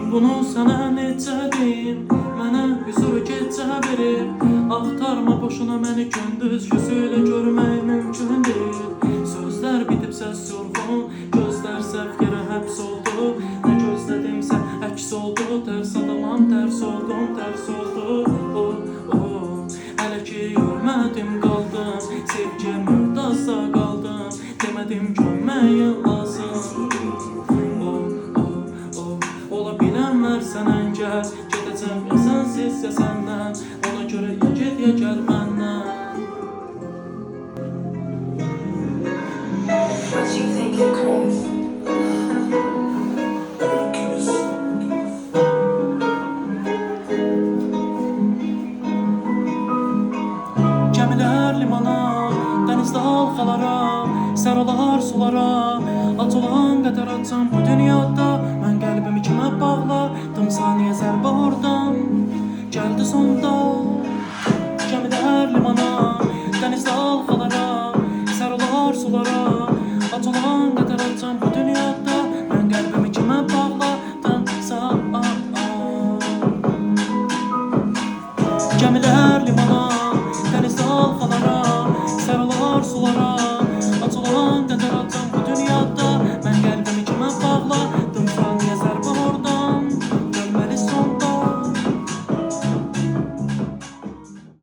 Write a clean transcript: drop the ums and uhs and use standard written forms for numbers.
Bunu sənə necə deyim, mənə hüzur gecə verir. Axtarma boşuna məni gündüz, gözüyle görmək mümkün deyil. Sözlər bitib səs yorğun, gözlər səhv yerə həbs oldu. Nə gözlədimsə əks oldu, tərs adamam, tərs oldum, tərs oldu. Hələ ki görmədim qaldım, sevgiyə mühtazda qaldım. Demədim görməyə lazım. Ola bilənlər sən əngəl, gedəcəm ya sənsiz ya səndən. Ona görə ya ged ya gəl məndən. What you think you're crazy? Gəmilər limana, dənizdə halqalara, sər olar sulara. At olan qədər açam bu dünyada, mən qəlbimi kimə bağladım saniyə zərbə oradan. Gəldi sonda gəmilər limana, dənizdə halqalara, sər olar sulara. At olan qədər açam bu dünyada, mən qəlbimi kimə bağladım saniyə. Gəmilər limana,